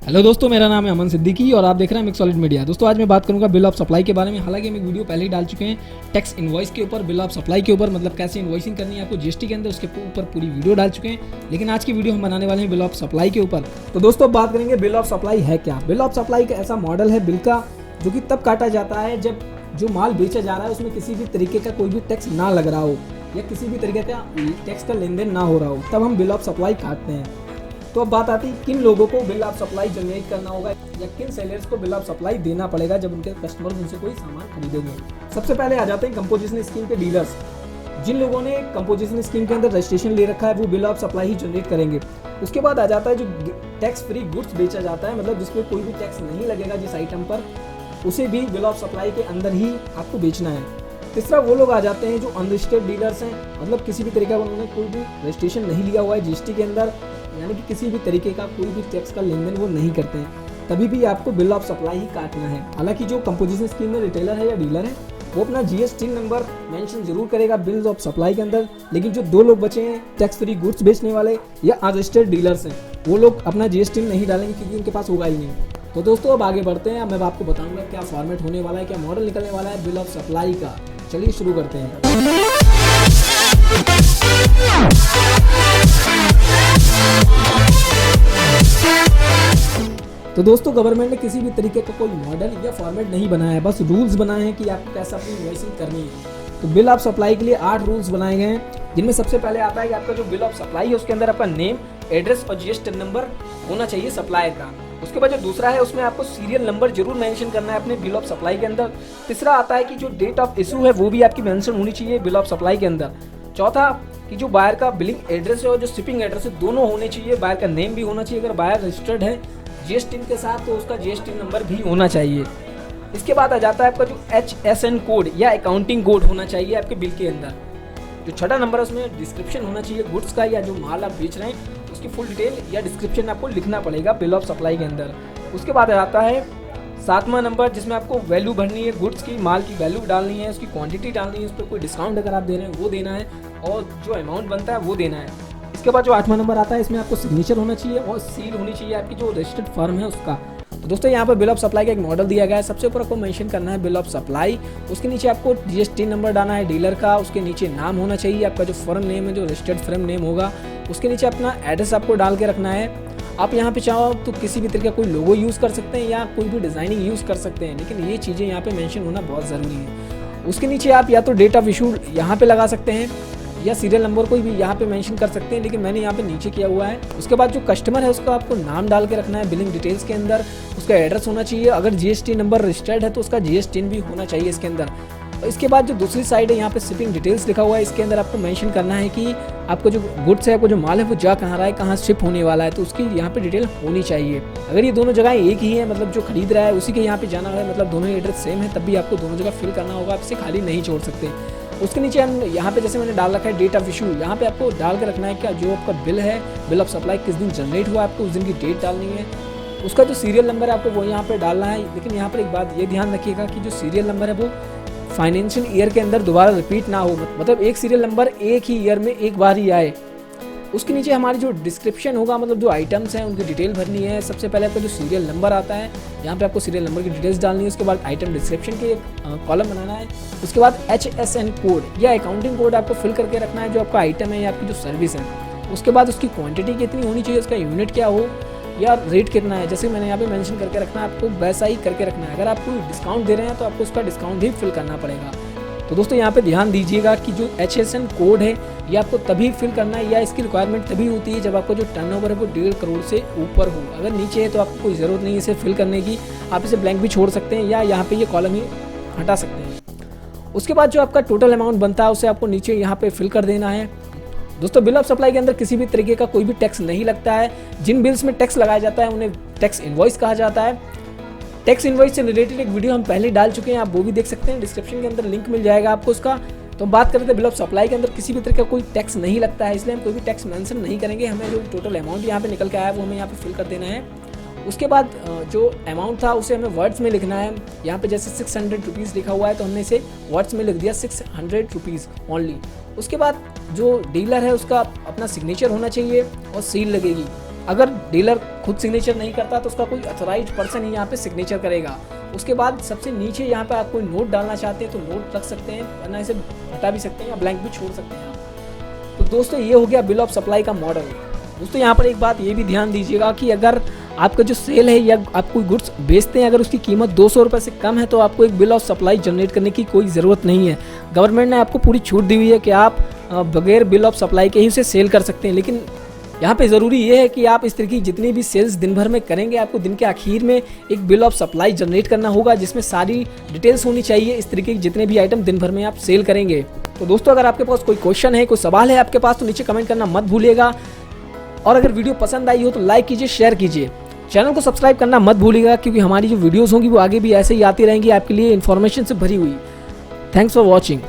Hello दोस्तों, मेरा नाम है अमन सिद्दीकी और आप देख रहे हैं मिक्स सॉलिड मीडिया। दोस्तों आज मैं बात करूंगा बिल ऑफ सप्लाई के बारे में। हालांकि हम एक वीडियो पहले ही डाल चुके हैं टैक्स इनवॉइस के ऊपर, बिल ऑफ सप्लाई के ऊपर, मतलब कैसे इनवॉइसिंग करनी है आपको जीएसटी के अंदर, उसके ऊपर पूरी वीडियो डाल चुके हैं। लेकिन आज की वीडियो हम बनाने वाले हैं बिल ऑफ सप्लाई के ऊपर। तो दोस्तों अब बात करेंगे बिल ऑफ सप्लाई है क्या। बिल ऑफ सप्लाई का ऐसा मॉडल है बिल का जो कि तब काटा जाता है जब जो माल बेचा जा रहा है उसमें किसी भी तरीके का कोई भी टैक्स ना लग रहा हो या किसी भी तरीके का टैक्स का लेन देन ना हो रहा हो, तब हम बिल ऑफ सप्लाई काटते हैं। तो अब बात आती है किन लोगों को बिल ऑफ सप्लाई जनरेट करना होगा या किन सेलर्स को बिल ऑफ सप्लाई देना पड़ेगा जब उनके कस्टमर्स उनसे कोई सामान खरीदेंगे। सबसे पहले आ जाते हैं कंपोजिशन स्कीम के डीलर्स। जिन लोगों ने कंपोजिशन स्कीम के अंदर रजिस्ट्रेशन ले रखा है वो bill of supply he generate करेंगे। उसके बाद आ जाता है जो टैक्स फ्री गुड्स बेचा जाता है, मतलब जिसमें कोई भी टैक्स नहीं लगेगा जिस आइटम पर, उसे भी बिल ऑफ सप्लाई के अंदर ही आपको बेचना है। तीसरा वो लोग आ जाते हैं जो अनरजिस्टर्ड डीलर्स हैं, मतलब किसी भी तरीके का उन्होंने कोई भी रजिस्ट्रेशन नहीं लिया हुआ है जीएसटी के अंदर, यानी कि किसी भी तरीके का कोई भी टैक्स का लेन देन वो नहीं करते हैं, तभी भी आपको बिल ऑफ सप्लाई ही काटना है। हालांकि जो कंपोजिशन स्कीम में रिटेलर है या डीलर है वो अपना जीएसटी नंबर मेंशन जरूर करेगा बिल ऑफ सप्लाई के अंदर, लेकिन जो दो लोग बचे हैं टैक्स फ्री गुड्स बेचने वाले या अनरजिस्टर्ड डीलर्स हैं, वो लोग अपना जीएसटी नहीं डालेंगे क्योंकि उनके पास होगा ही नहीं। तो दोस्तों अब आगे बढ़ते हैं। मैं आपको बताऊंगा क्या फॉर्मेट होने वाला है, क्या मॉडल निकलने वाला है बिल ऑफ सप्लाई का। चलिए शुरू करते हैं। तो दोस्तों गवर्नमेंट ने किसी भी तरीके का कोई मॉडल या फॉर्मेट नहीं बनाया है, बस रूल्स बनाए हैं कि आपको कैसे अपनी इनवॉइसिंग करनी है। तो बिल ऑफ सप्लाई के लिए 8 रूल्स बनाए गए हैं, जिनमें सबसे पहले आता है कि आपका जो बिल ऑफ सप्लाई है उसके अंदर आपका नेम, एड्रेस और जीएसटी नंबर होना चाहिए सप्लायर का। उसके बाद जो दूसरा है उसमें आपको सीरियल नंबर जरूर मेंशन करना है अपने बिल ऑफ सप्लाई के अंदर। तीसरा आता है कि जो डेट ऑफ इशू है वो भी आपकी मेंशन होनी चाहिए बिल ऑफ सप्लाई के अंदर। चौथा कि जो बायर का बिलिंग एड्रेस है और जो शिपिंग एड्रेस है दोनों होने चाहिए। बायर का नेम भी होना चाहिए, अगर बायर रजिस्टर्ड है जीएसटी के साथ तो उसका जीएसटी नंबर भी होना चाहिए। इसके बाद आ जाता है आपका जो HSN कोड या अकाउंटिंग कोड होना चाहिए आपके बिल के अंदर। जो छठा नंबर है उसमें डिस्क्रिप्शन होना चाहिए गुड्स का, या जो माल आप बेच रहे हैं उसकी फुल डिटेल या डिस्क्रिप्शन आपको लिखना पड़ेगा बिल ऑफ सप्लाई के अंदर। उसके बाद आ जाता है 7वां नंबर जिसमें आपको वैल्यू भरनी है गुड्स की, माल की वैल्यू डालनी है, उसकी क्वांटिटी डालनी है, उस पर कोई डिस्काउंट अगर आप दे रहे हैं वो देना है और जो अमाउंट बनता है वो देना है। इसके बाद जो 8वां नंबर आता है इसमें आपको सिग्नेचर होना चाहिए और सील होनी चाहिए आपकी जो रजिस्टर्ड फर्म है उसका। तो दोस्तों यहाँ पर बिल ऑफ सप्लाई का एक मॉडल दिया गया है। सबसे ऊपर आपको मेंशन करना है बिल ऑफ सप्लाई, उसके नीचे आपको जीएसटी नंबर डालना है डीलर का, उसके नीचे नाम होना चाहिए आपका जो फर्म नेम है, जो रजिस्टर्ड फर्म नेम होगा, उसके नीचे अपना एड्रेस आपको डाल के रखना है। आप यहाँ पे चाहो तो किसी भी तरीके का कोई लोगो यूज़ कर सकते हैं या कोई भी डिज़ाइनिंग यूज़ कर सकते हैं, लेकिन ये चीज़ें यहाँ पे मेंशन होना बहुत ज़रूरी है। उसके नीचे आप या तो डेट ऑफ इशू यहाँ पे लगा सकते हैं या सीरियल नंबर कोई भी यहाँ पे मेंशन कर सकते हैं, लेकिन मैंने यहाँ पे नीचे किया हुआ है। उसके बाद जो कस्टमर है उसका आपको नाम डाल के रखना है बिलिंग डिटेल्स के अंदर, उसका एड्रेस होना चाहिए, अगर जीएसटी नंबर रजिस्टर्ड है तो उसका जीएसटी भी होना चाहिए इसके अंदर। और इसके बाद जो दूसरी साइड है यहाँ पे शिपिंग डिटेल्स लिखा हुआ है, इसके अंदर आपको मेंशन करना है कि आपको जो गुड्स है, आपको जो माल है वो जा कहाँ रहा है, कहाँ शिप होने वाला है, तो उसकी यहाँ पे डिटेल होनी चाहिए। अगर ये दोनों जगह एक ही है, मतलब जो खरीद रहा है उसी के यहाँ पे जाना है, मतलब दोनों एड्रेस सेम है, तब भी आपको दोनों जगह फिल करना होगा, आप इसे खाली नहीं छोड़ सकते। उसके नीचे हम यहाँ पे जैसे मैंने डाल रखा है डेट ऑफ इशू, यहाँ पे आपको डाल के रखना है कि जो आपका बिल है, बिल ऑफ सप्लाई किस दिन जनरेट हुआ, आपको उस दिन की डेट डालनी है। उसका जो सीरियल नंबर है आपको वो यहाँ पे डालना है, लेकिन यहाँ पर एक बात ये ध्यान रखिएगा कि जो सीरियल नंबर है वो फाइनेंशियल ईयर के अंदर दोबारा रिपीट ना हो, मतलब एक सीरियल नंबर एक ही ईयर में एक बार ही आए। उसके नीचे हमारी जो डिस्क्रिप्शन होगा, मतलब जो आइटम्स हैं उनकी डिटेल भरनी है। सबसे पहले आपका जो सीरियल नंबर आता है यहाँ पे आपको सीरियल नंबर की डिटेल्स डालनी है। उसके बाद आइटम डिस्क्रिप्शन के एक कॉलम बनाना है। उसके बाद HSN कोड या अकाउंटिंग कोड आपको फिल करके रखना है जो आपका आइटम है या आपकी जो सर्विस है। उसके बाद उसकी क्वांटिटी कितनी होनी चाहिए, उसका यूनिट क्या हो या रेट कितना है, जैसे मैंने यहाँ पे मेंशन करके रखना है, आपको वैसा ही करके रखना है। अगर आप कोई डिस्काउंट दे रहे हैं तो आपको उसका डिस्काउंट भी फिल करना पड़ेगा। तो दोस्तों यहाँ पे ध्यान दीजिएगा कि जो HSN कोड है ये आपको तभी फिल करना है या इसकी रिक्वायरमेंट तभी होती है जब आपका जो टर्नओवर है वो 1.5 करोड़ से ऊपर हो। अगर नीचे है तो आपको कोई ज़रूरत नहीं है इसे फिल करने की, आप इसे ब्लैंक भी छोड़ सकते हैं या यहाँ पे ये कॉलम ही हटा सकते हैं। उसके बाद जो आपका टोटल अमाउंट बनता है उसे आपको नीचे यहाँ पे फिल कर देना है। दोस्तों बिल ऑफ सप्लाई के अंदर किसी भी तरीके का कोई भी टैक्स नहीं लगता है। जिन बिल्स में टैक्स लगाया जाता है उन्हें टैक्स इनवॉइस कहा जाता है। टैक्स इनवॉइस से रिलेटेड एक वीडियो हम पहले डाल चुके हैं, आप वो भी देख सकते हैं, डिस्क्रिप्शन के अंदर लिंक मिल जाएगा आपको उसका। तो हम बात करते हैं बिल ऑफ सप्लाई के अंदर किसी भी तरह का कोई टैक्स नहीं लगता है, इसलिए हम कोई भी टैक्स मेंशन नहीं करेंगे। हमें जो टोटल अमाउंट यहाँ पे निकल के आया है वो हमें यहाँ पे फिल कर देना है। उसके बाद जो अमाउंट था उसे हमें वर्ड्स में लिखना है। यहाँ पे जैसे 600 रुपीज़ लिखा हुआ है तो हमने इसे वर्ड्स में लिख दिया 600 रुपीज़ ओनली। उसके बाद जो डीलर है उसका अपना सिग्नेचर होना चाहिए और सील लगेगी। अगर डीलर खुद सिग्नेचर नहीं करता तो उसका कोई अथोराइज पर्सन ही यहाँ पे सिग्नेचर करेगा। उसके बाद सबसे नीचे यहाँ पे आप कोई नोट डालना चाहते हैं तो नोट रख सकते हैं, वरना इसे हटा भी सकते हैं या ब्लैंक भी छोड़ सकते हैं आप। तो दोस्तों ये हो गया बिल ऑफ सप्लाई का मॉडल। दोस्तों यहाँ पर एक बात ये भी ध्यान दीजिएगा कि अगर आपका जो सेल है या आप कोई गुड्स बेचते हैं, अगर उसकी कीमत 200 रुपये से कम है तो आपको एक बिल ऑफ सप्लाई जनरेट करने की कोई ज़रूरत नहीं है। गवर्नमेंट ने आपको पूरी छूट दी हुई है कि आप बगैर बिल ऑफ सप्लाई के ही उसे सेल कर सकते हैं। लेकिन यहाँ पे ज़रूरी ये है कि आप इस तरह की जितनी भी सेल्स दिन भर में करेंगे, आपको दिन के आखिर में एक बिल ऑफ सप्लाई जनरेट करना होगा जिसमें सारी डिटेल्स होनी चाहिए इस तरीके के जितने भी आइटम दिन भर में आप सेल करेंगे। तो दोस्तों अगर आपके पास कोई क्वेश्चन है, कोई सवाल है आपके पास, तो नीचे कमेंट करना मत भूलिएगा। और अगर वीडियो पसंद आई हो तो लाइक कीजिए, शेयर कीजिए, चैनल को सब्सक्राइब करना मत भूलिएगा, क्योंकि हमारी जो वीडियोज़ होंगी वो आगे भी ऐसे ही आती रहेंगी आपके लिए इन्फॉर्मेशन से भरी हुई। Thanks for watching.